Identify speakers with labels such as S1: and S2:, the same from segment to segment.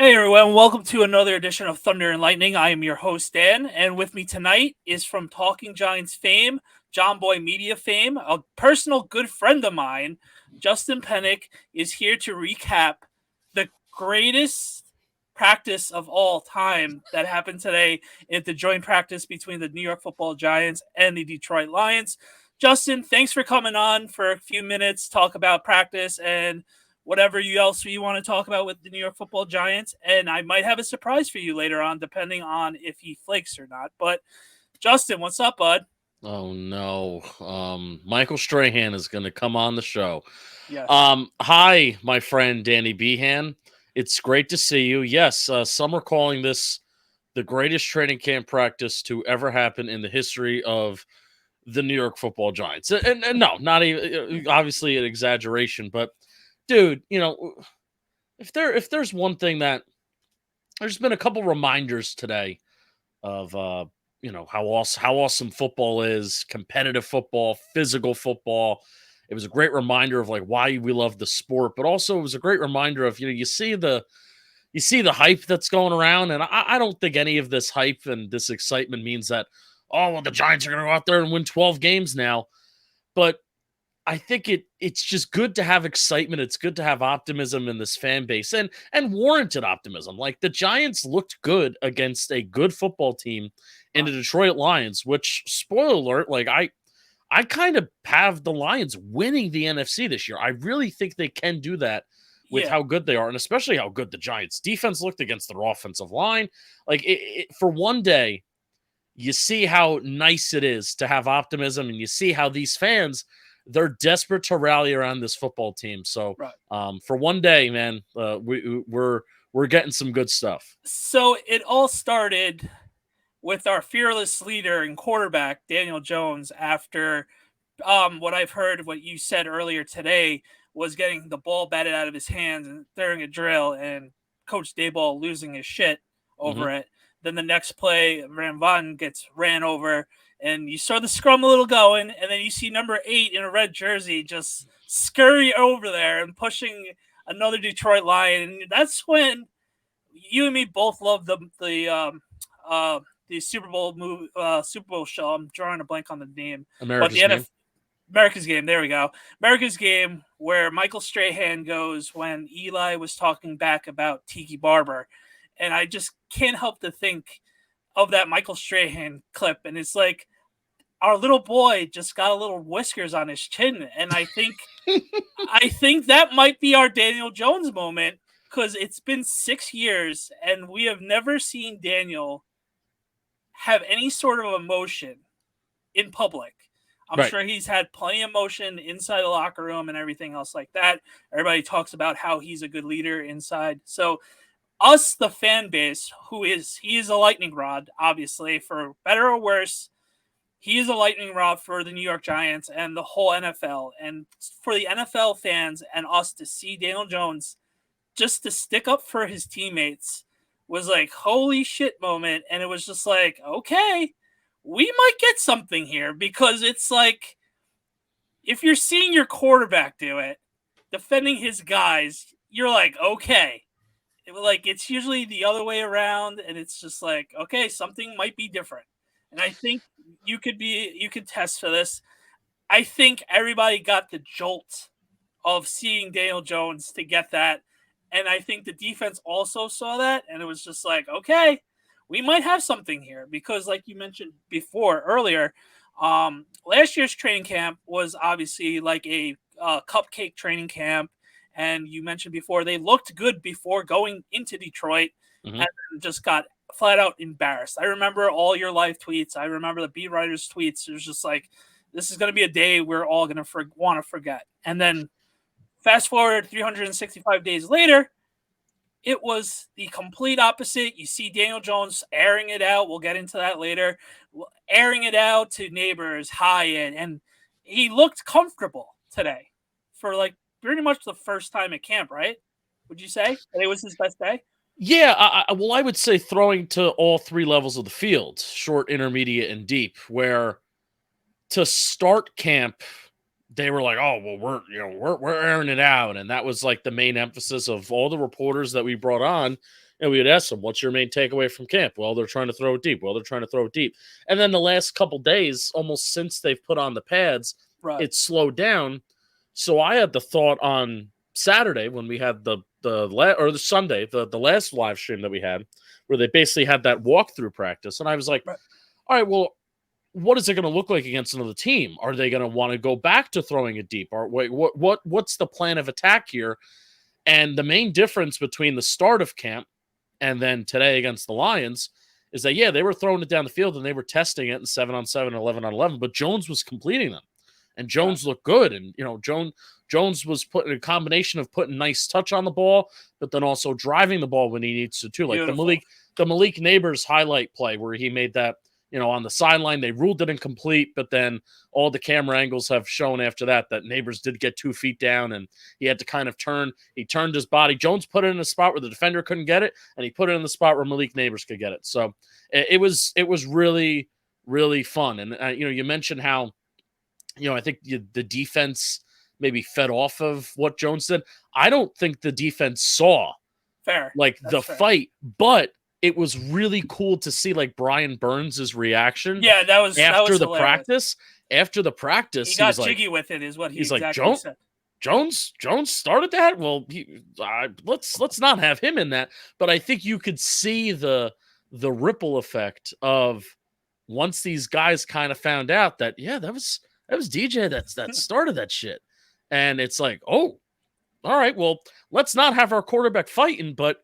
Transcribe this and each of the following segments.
S1: Hey everyone, welcome to another edition of Thunder and Lightning. I am your host Dan, and with me tonight is from Talking Giants fame, JomBoy Media fame, a personal good friend of mine, Justin Penik, is here to recap the greatest practice of all time that happened today at the joint practice between the New York Football Giants and the Detroit Lions. Justin, thanks for coming on for a few minutes, talk about practice and whatever else you want to talk about with the New York Football Giants. And I might have a surprise for you later on, depending on if he flakes or not. But Justin, what's up, bud?
S2: Oh no. Michael Strahan is going to come on the show.
S1: Yes.
S2: Hi, my friend Danny Behan. It's great to see you. Yes, some are calling this the greatest training camp practice to ever happen in the history of the New York Football Giants. And no, not even obviously an exaggeration, but dude, if there's one thing that there's been a couple reminders today of how awesome football is, competitive football, physical football. It was a great reminder of like why we love the sport, but also it was a great reminder of you see the hype that's going around, and I don't think any of this hype and this excitement means that the Giants are going to go out there and win 12 games now, but I think it's just good to have excitement. It's good to have optimism in this fan base and warranted optimism. Like the Giants looked good against a good football team in the Detroit Lions, which spoiler alert, like I kind of have the Lions winning the NFC this year. I really think they can do that with how good they are, and especially how good the Giants defense looked against their offensive line. Like for one day, you see how nice it is to have optimism, and you see how these fans they're desperate to rally around this football team. So, for one day, man, we're getting some good stuff.
S1: So it all started with our fearless leader and quarterback Daniel Jones after what I've heard, what you said earlier today, was getting the ball batted out of his hands and throwing a drill, and Coach Dayball losing his shit over it. Then the next play, Van Von gets ran over, and you saw the scrum a little going, and then you see number 8 in a red jersey just scurry over there and pushing another Detroit Lion. And that's when you and me both love the Super Bowl movie, Super Bowl show. I'm drawing a blank on the name. America's Game. There we go. America's Game, where Michael Strahan goes when Eli was talking back about Tiki Barber. And I just can't help to think of that Michael Strahan clip. And it's like our little boy just got a little whiskers on his chin. And I think that might be our Daniel Jones moment, because it's been 6 years and we have never seen Daniel have any sort of emotion in public. I'm sure he's had plenty of emotion inside the locker room and everything else like that. Everybody talks about how he's a good leader inside. So us, the fan base, he is a lightning rod, obviously, for better or worse. He is a lightning rod for the New York Giants and the whole NFL. And for the NFL fans and us to see Daniel Jones just to stick up for his teammates was like, holy shit moment. And it was just like, okay, we might get something here, because it's like, if you're seeing your quarterback do it, defending his guys, you're like, okay. It's usually the other way around, and it's just like, okay, something might be different. And I think you could test for this. I think everybody got the jolt of seeing Daniel Jones to get that. And I think the defense also saw that, and it was just like, okay, we might have something here, because like you mentioned earlier, last year's training camp was obviously like a cupcake training camp. And you mentioned before, they looked good before going into Detroit, and just got flat out embarrassed. I remember all your live tweets. I remember the beat writers' tweets. It was just like, this is going to be a day we're all going to want to forget. And then fast forward 365 days later, it was the complete opposite. You see Daniel Jones airing it out. We'll get into that later. Airing it out to neighbors, Hyatt, and he looked comfortable today for like pretty much the first time at camp, right? Would you say that it was his best day?
S2: Yeah, I would say throwing to all 3 levels of the field, short, intermediate, and deep, where to start camp, they were like, oh, well, we're airing it out. And that was like the main emphasis of all the reporters that we brought on. And we would ask them, what's your main takeaway from camp? Well, they're trying to throw it deep. And then the last couple days, almost since they've put on the pads, it slowed down. So I had the thought on Saturday when we had the Sunday, the last live stream that we had, where they basically had that walkthrough practice. And I was like, all right, well, what is it going to look like against another team? Are they going to want to go back to throwing it deep? Or what's the plan of attack here? And the main difference between the start of camp and then today against the Lions is that, yeah, they were throwing it down the field and they were testing it in 7-on-7, 11-on-11, but Jones was completing them. And Jones looked good. And, Jones was putting a combination of putting nice touch on the ball, but then also driving the ball when he needs to, too. Like the Malik Neighbors highlight play where he made that, on the sideline, they ruled it incomplete, but then all the camera angles have shown after that Neighbors did get 2 feet down and he had to kind of turn. He turned his body. Jones put it in a spot where the defender couldn't get it, and he put it in the spot where Malik Neighbors could get it. So it was really, really fun. And, you mentioned how, I think the defense maybe fed off of what Jones did. I don't think the defense saw the fight, but it was really cool to see like Brian Burns' reaction.
S1: Yeah, that was
S2: the
S1: hilarious.
S2: practice. After the practice,
S1: he got jiggy with it, is what he's exactly
S2: like,
S1: said.
S2: Jones started that. Well, let's not have him in that. But I think you could see the ripple effect of once these guys kind of found out that that was DJ that started that shit, and it's like, oh, all right, well, let's not have our quarterback fighting, but.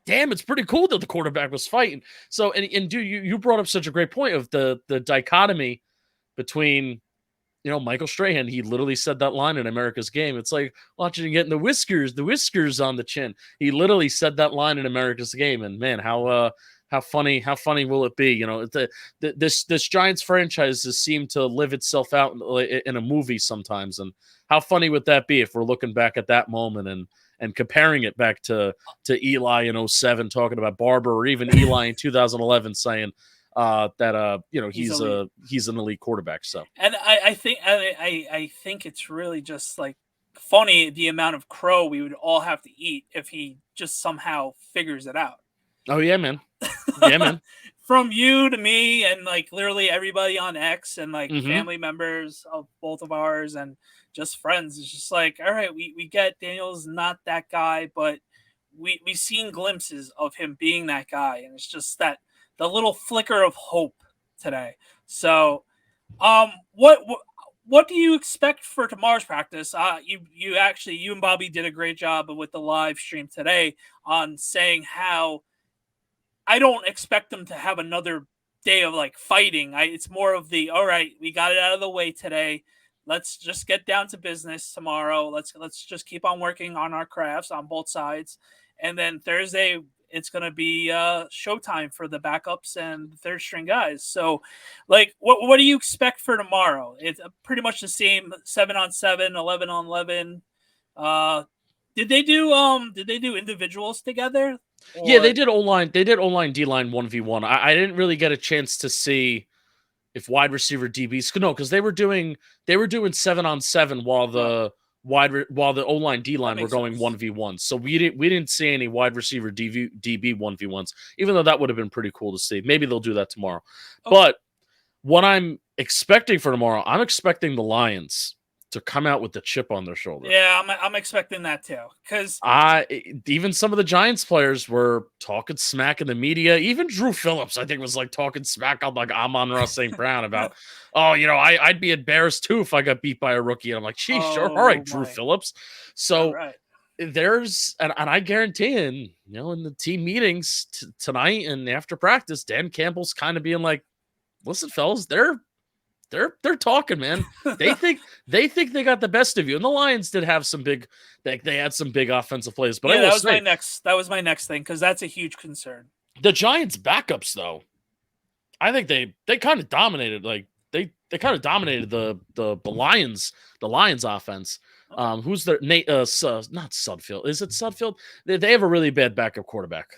S2: Damn, it's pretty cool that the quarterback was fighting. So, and dude, you brought up such a great point of the dichotomy between, Michael Strahan. He literally said that line in America's Game. It's like watching him getting the whiskers on the chin. He literally said that line in America's Game. And man, how funny will it be? This Giants franchise has seemed to live itself out in a movie sometimes. And how funny would that be if we're looking back at that moment and comparing it back to Eli in 2007, talking about Barber, or even Eli in 2011 saying that he's an elite quarterback. So,
S1: and I think it's really just like funny the amount of crow we would all have to eat if he just somehow figures it out.
S2: Oh yeah, man. Yeah, man.
S1: From you to me and like literally everybody on X and like family members of both of ours and just friends. It's just like, all right, we get Daniel's not that guy, but we've seen glimpses of him being that guy. And it's just that the little flicker of hope today. So what do you expect for tomorrow's practice? You and Bobby did a great job with the live stream today on saying how I don't expect them to have another day of like fighting. It's more of the, all right, we got it out of the way today. Let's just get down to business tomorrow. Let's just keep on working on our crafts on both sides. And then Thursday, it's going to be showtime for the backups and the third string guys. So like, what do you expect for tomorrow? It's pretty much the same 7-on-7, 11-on-11. Did they do individuals together? Or...
S2: Yeah, they did O-line. They did O-line, D-line 1v1. I didn't really get a chance to see if wide receiver DBs. No, because they were doing 7-on-7 while the O-line D-line were going 1v1. So we didn't see any wide receiver DB 1v1s, even though that would have been pretty cool to see. Maybe they'll do that tomorrow. Okay. But what I'm expecting for tomorrow, I'm expecting the Lions to come out with the chip on their shoulder.
S1: Yeah, I'm expecting that too. Because
S2: even some of the Giants players were talking smack in the media. Even Drew Phillips, I think, was like talking smack on like Amon-Ra St. Brown about, I'd be embarrassed too if I got beat by a rookie. And I'm like, geez, sure, all right, Drew Phillips. So there's, and I guarantee, in the team meetings tonight and after practice, Dan Campbell's kind of being like, listen, fellas, they're talking, man. They think they got the best of you. And the Lions did have some big, they had some big offensive plays. But
S1: that was my next thing, because that's a huge concern.
S2: The Giants backups, though, I think they kind of dominated. Like they kind of dominated the Lions offense. Who's their not Sudfeld? Is it Sudfeld? They have a really bad backup quarterback.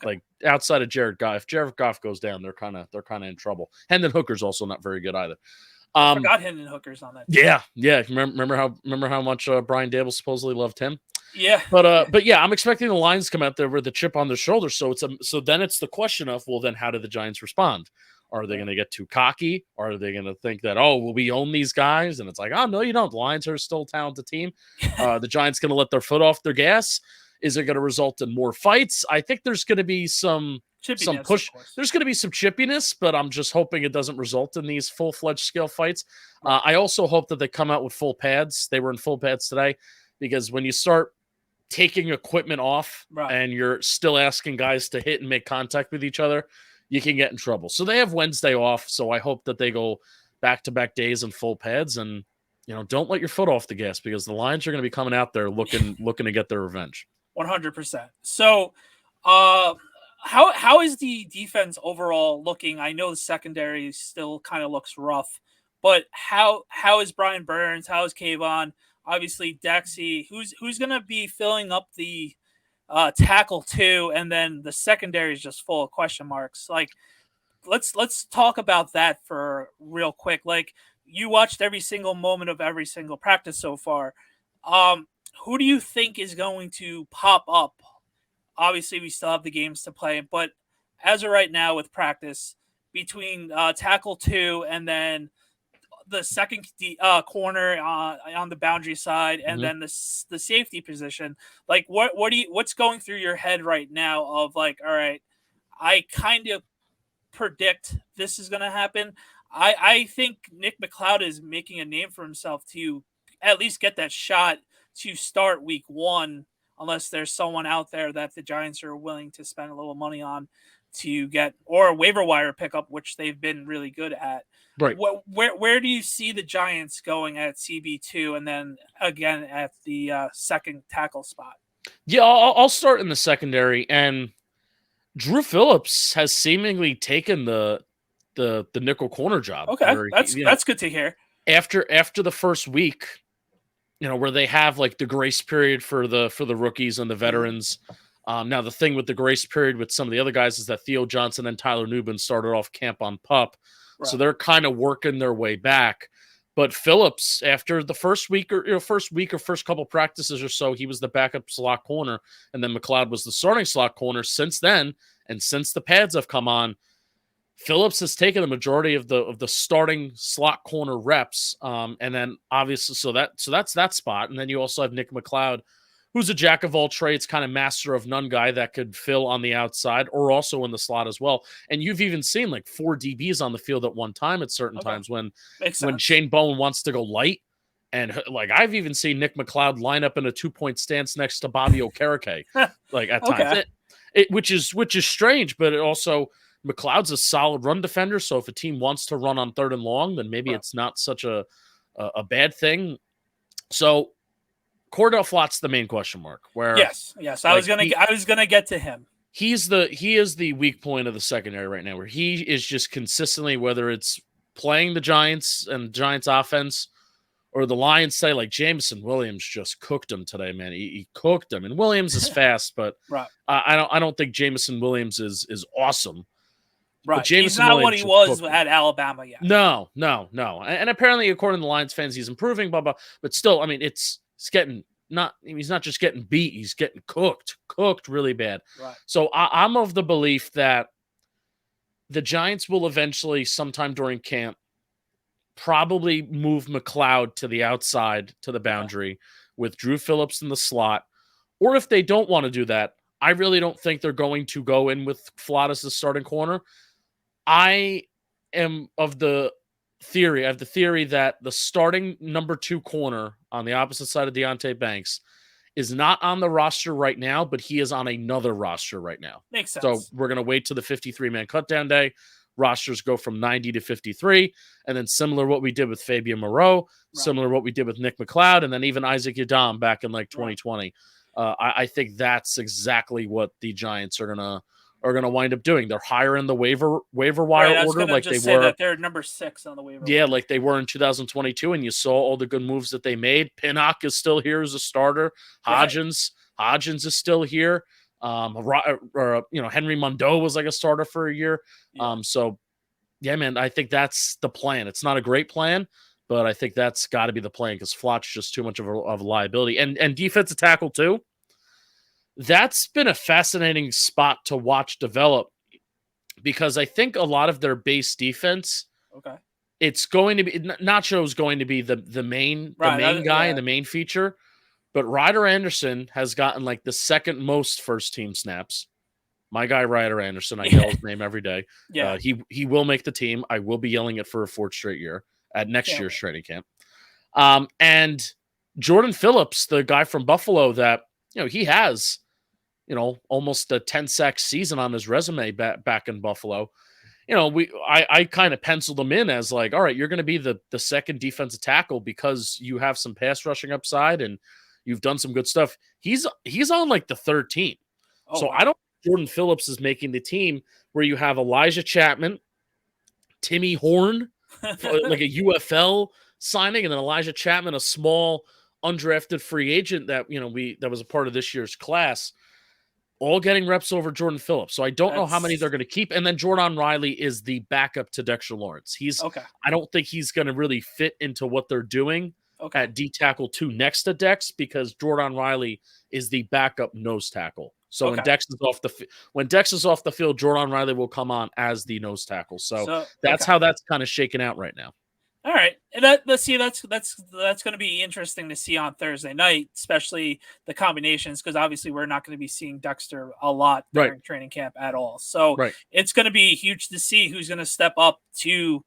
S2: Like outside of Jared Goff. If Jared Goff goes down, they're kind of in trouble. Hendon Hooker's also not very good either.
S1: I forgot Hendon Hooker's on that
S2: team. Yeah. Remember how much Brian Dable supposedly loved him?
S1: Yeah.
S2: But yeah, I'm expecting the Lions to come out there with a chip on their shoulder. So then it's the question of, well, then how do the Giants respond? Are they going to get too cocky? Are they going to think that, oh, well, we own these guys? And it's like, oh, no, you don't. The Lions are still a talented team. The Giants going to let their foot off their gas? Is it going to result in more fights? I think there's going to be some push. There's going to be some chippiness, but I'm just hoping it doesn't result in these full-fledged scale fights. I also hope that they come out with full pads. They were in full pads today, because when you start taking equipment off and you're still asking guys to hit and make contact with each other, you can get in trouble. So they have Wednesday off, so I hope that they go back-to-back days in full pads, and don't let your foot off the gas, because the Lions are going to be coming out there looking to get their revenge.
S1: 100%. So how is the defense overall looking? I know the secondary still kind of looks rough, but how is Brian Burns? How is Kayvon? Obviously, Dexy, who's going to be filling up the tackle too, and then the secondary is just full of question marks. Like, let's talk about that for real quick. Like, you watched every single moment of every single practice so far. Who do you think is going to pop up? Obviously, we still have the games to play, but as of right now with practice, between tackle 2 and then the second corner on the boundary side, and then the safety position, like what's going through your head right now of like, all right, I kind of predict this is going to happen. I think Nick McCloud is making a name for himself to at least get that shot to start week 1, unless there's someone out there that the Giants are willing to spend a little money on to get, or a waiver wire pickup, which they've been really good at.
S2: Right.
S1: Where do you see the Giants going at CB2 and then again at the second tackle spot?
S2: Yeah, I'll start in the secondary, and Drew Phillips has seemingly taken the nickel corner job.
S1: Okay, that's good to hear.
S2: After the first week, where they have like the grace period for the rookies and the veterans. Now the thing with the grace period with some of the other guys is that Theo Johnson and Tyler Nubin started off camp on PUP, so they're kind of working their way back. But Phillips, after the first week or first couple practices or so, he was the backup slot corner, and then McLeod was the starting slot corner. Since then, and since the pads have come on, Phillips has taken the majority of the starting slot corner reps, and then obviously so that's that spot, and then you also have Nick McCloud, who's a jack of all trades, kind of master of none guy that could fill on the outside or also in the slot as well. And you've even seen like 4 DBs on the field at one time at certain times when Shane Bowen wants to go light, and like I've even seen Nick McCloud line up in a 2-point stance next to Bobby Okereke, like at times, which is strange, but it also. McLeod's a solid run defender, so if a team wants to run on 3rd and long, then maybe it's not such a bad thing. So Cordell Flott's the main question mark. Where
S1: yes, I was gonna get to him.
S2: He is the weak point of the secondary right now, where he is just consistently, whether it's playing the Giants and Giants offense, or the Lions say like Jameson Williams just cooked him today, man. He cooked him, and Williams is fast, but I don't think Jameson Williams is awesome.
S1: Right, he's not what he was at Alabama yet.
S2: No. And apparently, according to the Lions fans, he's improving, blah, blah. But still, I mean, he's not just getting beat, he's getting cooked really bad.
S1: Right.
S2: So I'm of the belief that the Giants will eventually, sometime during camp, probably move McCloud to the outside, to the boundary, with Drew Phillips in the slot. Or if they don't want to do that, I really don't think they're going to go in with Flott as the starting corner. I am of the theory. I have the theory that the starting number 2 corner on the opposite side of Deonte Banks is not on the roster right now, but he is on another roster right now.
S1: Makes sense.
S2: So we're going to wait till the 53-man cutdown day. Rosters go from 90 to 53, and then similar what we did with Fabian Moreau, similar what we did with Nick McCloud, and then even Isaac Yadam back in like 2020. I think that's exactly what the Giants are gonna wind up doing. They're higher in the waiver wire order, like they were.
S1: That they're number 6 on the waiver.
S2: Yeah, like they were in 2022, and you saw all the good moves that they made. Penik is still here as a starter. Hodgins is still here. Henry Mondeau was like a starter for a year. So Yeah, man, I think that's the plan. It's not a great plan, but I think that's got to be the plan because Flott's just too much of a liability. And defensive tackle, too. That's been a fascinating spot to watch develop because I think a lot of their base defense, it's going to be Nacho's going to be the main guy and the main feature, but Ryder Anderson has gotten like the second most first team snaps. My guy Ryder Anderson, I yell his name every day.
S1: Yeah,
S2: he will make the team. I will be yelling it for a fourth straight year at next year's training camp. And Jordan Phillips, the guy from Buffalo, that he has almost a 10-sack season on his resume back in Buffalo. I kind of penciled him in as like, all right, you're going to be the second defensive tackle because you have some pass rushing upside and you've done some good stuff. He's on like the third team. Wow. I don't think Jordan Phillips is making the team where you have Elijah Chapman, Timmy Horn, like a UFL signing, and then Elijah Chapman, a small undrafted free agent that that was a part of this year's class, all getting reps over Jordan Phillips. So I don't know how many they're going to keep. And then Jordan Riley is the backup to Dexter Lawrence. I don't think he's going to really fit into what they're doing at D tackle 2 next to Dex because Jordan Riley is the backup nose tackle. So when Dex is off the field, Jordan Riley will come on as the nose tackle. So that's how that's kind of shaken out right now.
S1: All right, and that's going to be interesting to see on Thursday night, especially the combinations, because obviously we're not going to be seeing Dexter a lot during training camp at all. So it's going to be huge to see who's going to step up to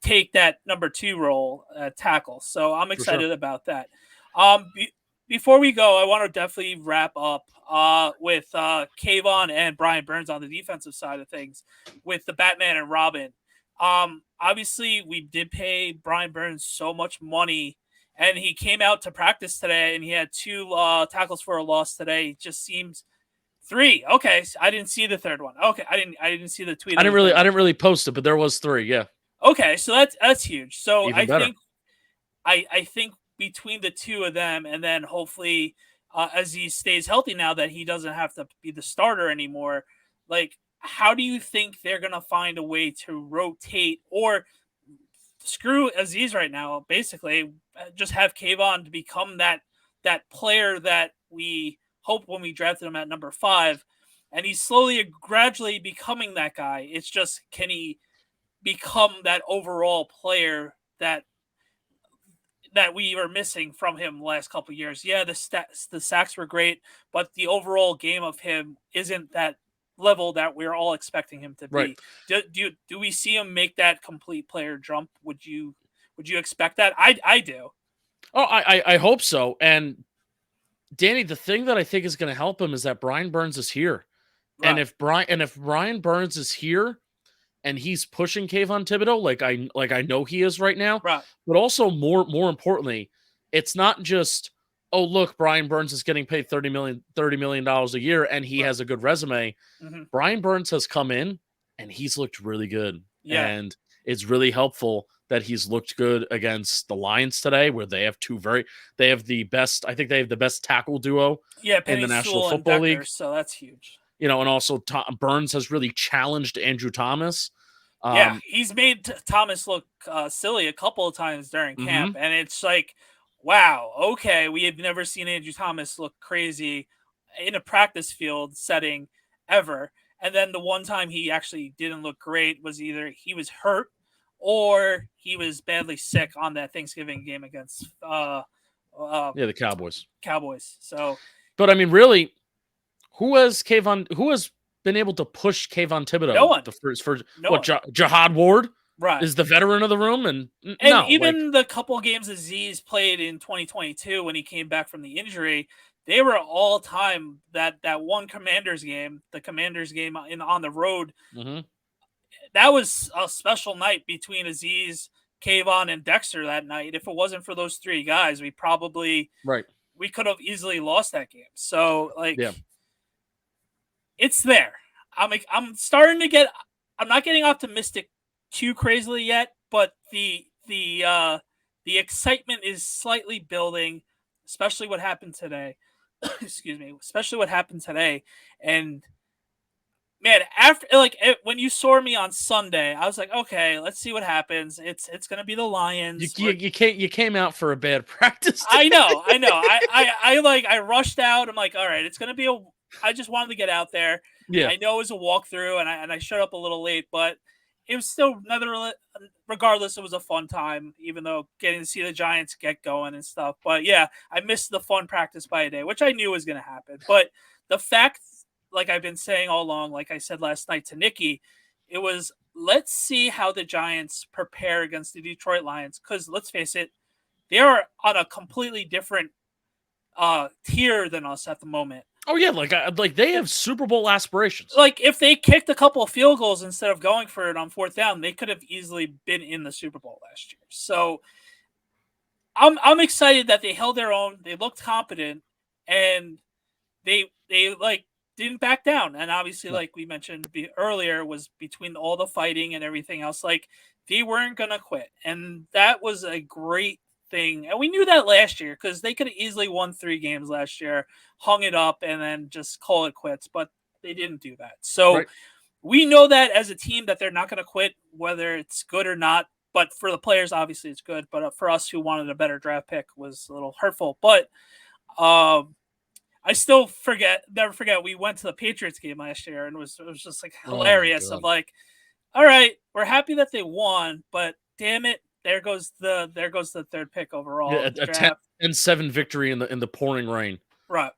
S1: take that number 2 role at tackle. So I'm excited about that. Before we go, I want to definitely wrap up with Kayvon and Brian Burns on the defensive side of things with the Batman and Robin. Obviously, we did pay Brian Burns so much money, and he came out to practice today, and he had 2 tackles for a loss today. It just seems 3. Okay, so I didn't see the third one. Okay, I didn't see the tweet.
S2: I didn't really post it, but there was 3. Yeah.
S1: Okay, so that's huge. So
S2: Even
S1: I think between the 2 of them, and then hopefully Azeez stays healthy now that he doesn't have to be the starter anymore. Like, how do you think they're going to find a way to rotate or screw Azeez right now? Basically, just have Kayvon to become that player that we hope when we drafted him at number 5. And he's gradually becoming that guy. It's just, can he become that overall player that we were missing from him the last couple of years? Yeah, the sacks were great, but the overall game of him isn't that level that we're all expecting him to be.
S2: Right.
S1: Do we see him make that complete player jump? Would you expect that? I do.
S2: Oh, I hope so. And Danny, the thing that I think is going to help him is that Brian Burns is here. Right. And if Brian Burns is here and he's pushing Kayvon Thibodeau like I know he is right now,
S1: right.
S2: But also more importantly, it's not just, oh, look, Brian Burns is getting paid $30 million a year and he has a good resume.
S1: Mm-hmm.
S2: Brian Burns has come in and he's looked really good.
S1: Yeah.
S2: And it's really helpful that he's looked good against the Lions today, where they have the best tackle duo in the National Football League.
S1: So that's huge.
S2: And also Burns has really challenged Andrew Thomas.
S1: He's made Thomas look silly a couple of times during camp, and it's like, wow, okay, we have never seen Andrew Thomas look crazy in a practice field setting ever. And then the one time he actually didn't look great was either he was hurt or he was badly sick on that Thanksgiving game against
S2: the Cowboys.
S1: So,
S2: but I mean, really, who has been able to push Kayvon Thibodeau?
S1: No one.
S2: Jihad Ward?
S1: Right.
S2: Is the veteran of the room, and
S1: the couple games Azeez played in 2022 when he came back from the injury, they were all time. That one Commanders game, on the road, that was a special night between Azeez, Kayvon, and Dexter that night. If it wasn't for those 3 guys, we probably we could have easily lost that game. So it's there. I'm starting to get. I'm not getting optimistic too crazily yet, but the excitement is slightly building, especially what happened today. Excuse me, especially what happened today, and Man, when you saw me on Sunday, I was like, okay, let's see what happens. It's gonna be the Lions.
S2: You came out for a bad practice
S1: today. I know. I rushed out. I'm like, all right, it's gonna be I just wanted to get out there.
S2: Yeah.
S1: I know it was a walkthrough, and I showed up a little late, but it was still regardless, it was a fun time, even though getting to see the Giants get going and stuff. But yeah, I missed the fun practice by a day, which I knew was gonna happen. But the fact, like I've been saying all along, like I said last night to Nikki, it was, let's see how the Giants prepare against the Detroit Lions. Because let's face it, they are on a completely different tier than us at the moment.
S2: Oh yeah, like they have Super Bowl aspirations.
S1: Like if they kicked a couple of field goals instead of going for it on 4th down, they could have easily been in the Super Bowl last year. So I'm excited that they held their own. They looked competent, and they didn't back down. And obviously, like we mentioned earlier, was between all the fighting and everything else, like they weren't gonna quit, and that was a great thing. And we knew that last year because they could have easily won 3 games last year, hung it up, and then just call it quits. But they didn't do that. So we know that as a team that they're not going to quit, whether it's good or not. But for the players, obviously it's good. But for us who wanted a better draft pick, was a little hurtful. But I still never forget. We went to the Patriots game last year, and it was just like hilarious. Of like, all right, we're happy that they won, but damn it, there goes the 3rd pick overall.
S2: Yeah, a 10-7 victory in the pouring rain.
S1: Right.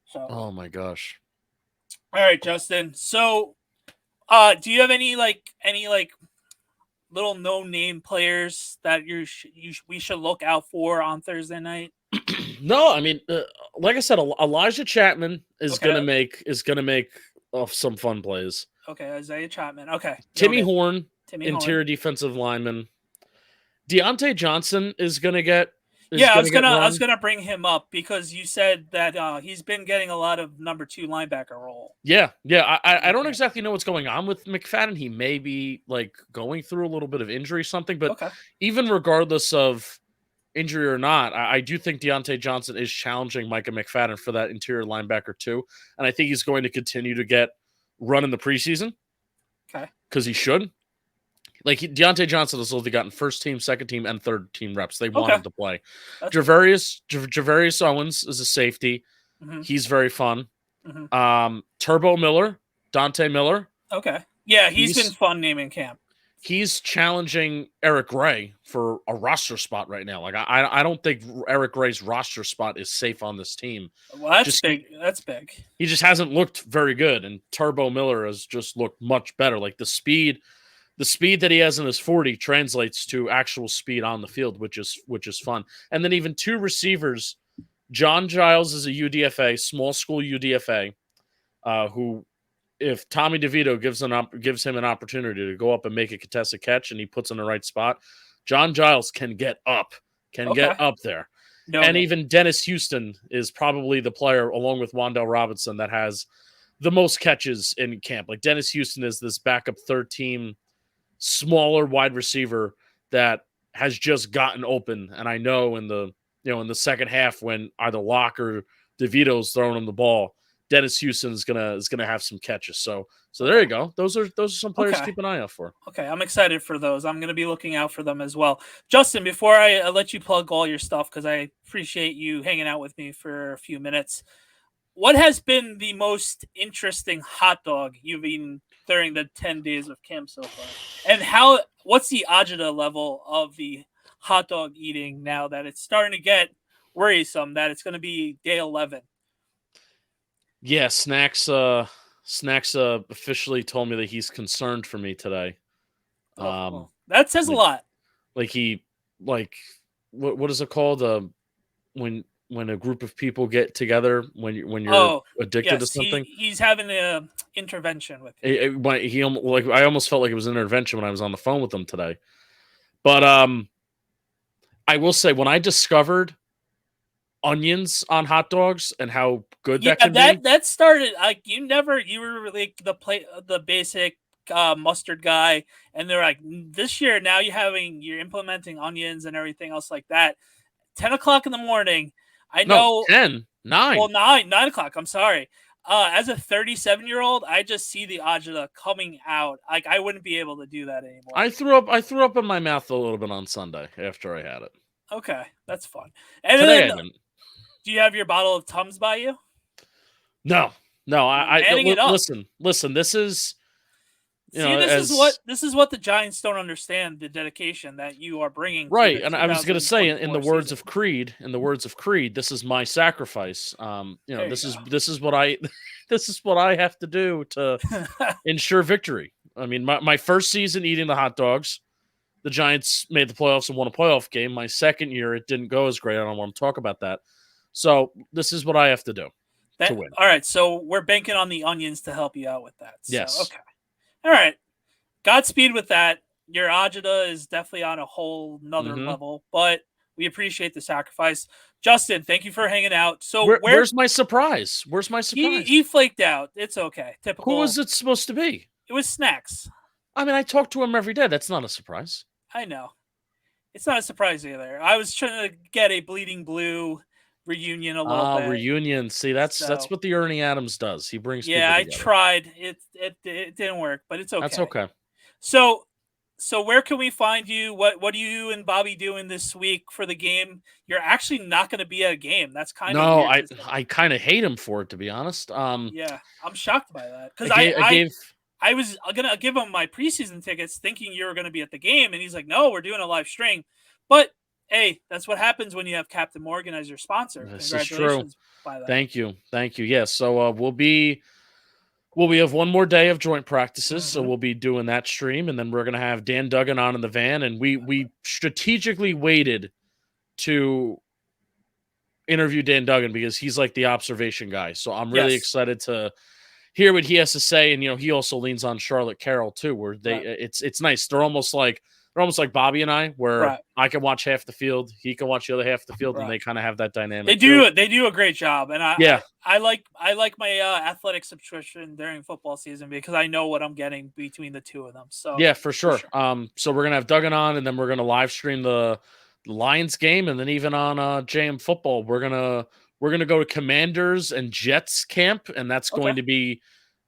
S1: So.
S2: Oh my gosh.
S1: All right, Justin. So, do you have any little no-name players that we should look out for on Thursday night?
S2: No, I mean, like I said, Elijah Chapman is gonna make some fun plays.
S1: Okay, Isaiah Chapman. Okay,
S2: Timmy Horn, interior defensive lineman. Deontay Johnson is gonna get.
S1: I was gonna bring him up because you said that he's been getting a lot of number 2 linebacker role.
S2: Yeah. I don't exactly know what's going on with McFadden. He may be like going through a little bit of injury or something, but even regardless of injury or not, I do think Deontay Johnson is challenging Micah McFadden for that interior linebacker too, and I think he's going to continue to get run in the preseason.
S1: Okay,
S2: because he should. Like Deontay Johnson has only gotten 1st team, 2nd team, and 3rd team reps. They want him to play. Javarius Owens is a safety. Mm-hmm. He's very fun. Mm-hmm. Turbo Miller, Dante Miller.
S1: Okay. Yeah, he's been fun naming camp.
S2: He's challenging Eric Gray for a roster spot right now. Like I don't think Eric Gray's roster spot is safe on this team.
S1: Well, that's big. That's big.
S2: He just hasn't looked very good, and Turbo Miller has just looked much better. Like the speed that he has in his 40 translates to actual speed on the field, which is fun. And then even 2 receivers, John Giles is a UDFA, small school UDFA, who, if Tommy DeVito gives him an opportunity to go up and make a contested catch and he puts in the right spot, John Giles can get up there. Even Dennis Houston is probably the player, along with Wan'Dale Robinson, that has the most catches in camp. Like Dennis Houston is this backup 3rd team, smaller wide receiver that has just gotten open. And I know in the second half, when either Locke or DeVito's throwing him the ball, Dennis Houston is gonna have some catches. So there you go. Those are some players to keep an eye out for.
S1: Okay, I'm excited for those. I'm gonna be looking out for them as well. Justin, before I let you plug all your stuff, because I appreciate you hanging out with me for a few minutes, what has been the most interesting hot dog you've eaten during the 10 days of camp so far? And what's the agita level of the hot dog eating now that it's starting to get worrisome that it's going to be day 11?
S2: Yeah, Snacks officially told me that he's concerned for me today.
S1: That says a lot.
S2: Like what is it called? When a group of people get together, when you're addicted to something,
S1: he's having an intervention with you.
S2: I almost felt like it was an intervention when I was on the phone with him today. But I will say, when I discovered onions on hot dogs and how good that can be,
S1: that started like you were like the basic mustard guy, and they're like, this year now you're implementing onions and everything else like that. 10 o'clock in the morning. I know
S2: 9.
S1: Well, 9 o'clock. I'm sorry. As a 37-year-old, I just see the agita coming out. Like, I wouldn't be able to do that anymore.
S2: I threw up in my mouth a little bit on Sunday after I had it.
S1: Okay, that's fun. And
S2: Today
S1: then,
S2: I didn't.
S1: Do you have your bottle of Tums by you?
S2: No. Listen. This is,
S1: this is what the Giants don't understand, the dedication that you are bringing.
S2: Right, and I was going to say, in the words of Creed, this is my sacrifice. This is what I this is what I have to do to ensure victory. I mean, my first season eating the hot dogs, the Giants made the playoffs and won a playoff game. My second year, it didn't go as great. I don't want to talk about that. So this is what I have to do to win.
S1: All right, so we're banking on the onions to help you out with that. So,
S2: yes.
S1: Okay. All right. Godspeed with that. Your agita is definitely on a whole nother level, but we appreciate the sacrifice. Justin, thank you for hanging out. So
S2: where's my surprise? Where's my surprise?
S1: He flaked out. It's okay. Typical.
S2: Who was it supposed to be?
S1: It was Snacks.
S2: I mean, I talk to him every day. That's not a surprise.
S1: I know. It's not a surprise either. I was trying to get a Bleeding Blue reunion a little bit.
S2: Reunion. See, that's what the Ernie Adams does. He brings people
S1: I
S2: together.
S1: tried. It didn't work, but it's okay.
S2: That's okay.
S1: So where can we find you? What do you and Bobby doing this week for the game? You're actually not going to be at a game. That's kind of
S2: no. I kind of hate him for it, to be honest.
S1: Yeah, I'm shocked by that because I was gonna give him my preseason tickets, thinking you were going to be at the game, and he's like, "No, we're doing a live stream." But hey, that's what happens when you have Captain Morgan as your sponsor.
S2: This
S1: Congratulations
S2: is true.
S1: by that.
S2: Thank you. Yes. So we have one more day of joint practices, so we'll be doing that stream, and then we're gonna have Dan Duggan on in the van, and we strategically waited to interview Dan Duggan because he's like the observation guy. So I'm really excited to hear what he has to say, and he also leans on Charlotte Carroll too, where it's nice. They're almost like Bobby and I, where I can watch half the field, he can watch the other half of the field, and they kind of have that dynamic.
S1: They do a great job, and I like my athletic subscription during football season because I know what I'm getting between the two of them. So
S2: yeah, for sure. So we're gonna have Duggan on, and then we're gonna live stream the Lions game, and then even on JM Football, we're gonna go to Commanders and Jets camp, and that's going to be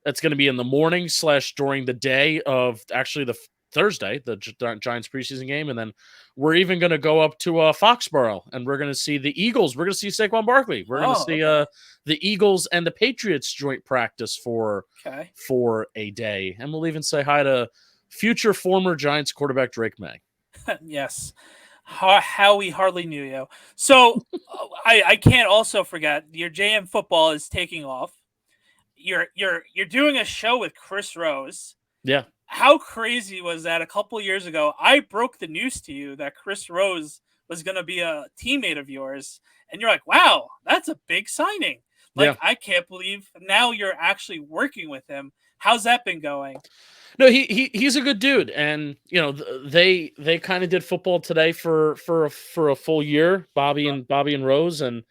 S2: in the morning / during the day of actually the Thursday, the Giants preseason game, and then we're even going to go up to Foxborough, and we're going to see the Eagles. We're going to see Saquon Barkley. We're going to see the Eagles and the Patriots joint practice for a day, and we'll even say hi to future former Giants quarterback Drake May.
S1: Yes, how we hardly knew you. So I can't also forget your JM Football is taking off. You're doing a show with Chris Rose.
S2: Yeah.
S1: How crazy was that? A couple years ago, I broke the news to you that Chris Rose was going to be a teammate of yours. And you're like, wow, that's a big signing. I can't believe now you're actually working with him. How's that been going?
S2: No, he's a good dude. And, they kind of did football today for a full year, Bobby and Rose. And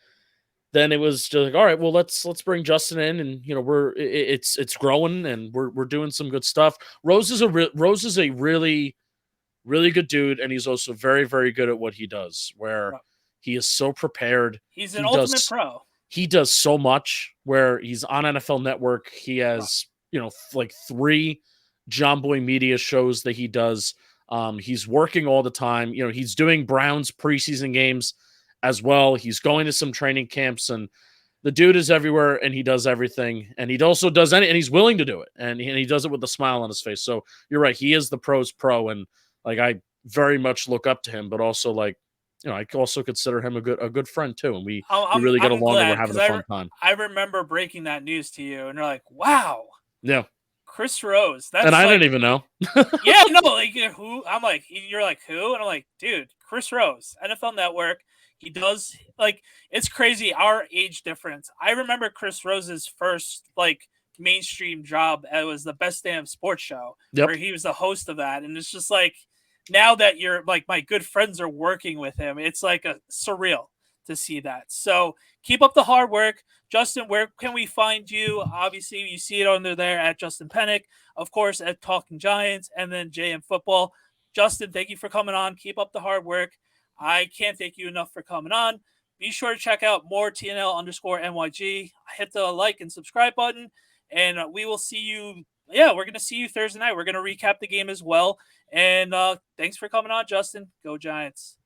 S2: then it was just like, all right, well, let's bring Justin in, and it's growing, and we're doing some good stuff. Rose is a really, really good dude, and he's also very, very good at what he does. Where he is so prepared.
S1: He's an ultimate pro.
S2: He does so much. Where he's on NFL Network, he has like 3 JomBoy media shows that he does. He's working all the time. He's doing Browns preseason games as well. He's going to some training camps, and the dude is everywhere, and he does everything, and he also does and he's willing to do it, and he does it with a smile on his face. So you're right, he is the pro's pro, and I very much look up to him, but also I also consider him a good friend too, and we really get along, and we're having a fun time.
S1: I remember breaking that news to you, and you're like, wow,
S2: yeah,
S1: Chris Rose. That's
S2: and I didn't even know.
S1: Yeah, no, who? I'm like, you're like, who? And I'm like, dude, Chris Rose, NFL Network. He does, it's crazy, our age difference. I remember Chris Rose's first, mainstream job. It was the Best Damn Sports Show, where he was the host of that. And it's just now that you're, my good friends are working with him, it's surreal to see that. So keep up the hard work. Justin, where can we find you? Obviously, you see it under there at Justin Penik, of course, at Talkin Giants, and then JM Football. Justin, thank you for coming on. Keep up the hard work. I can't thank you enough for coming on. Be sure to check out more TNL_NYG. hit the like and subscribe button, and we will see you. Yeah, we're gonna see you Thursday night. We're gonna recap the game as well. And thanks for coming on, Justin. Go Giants.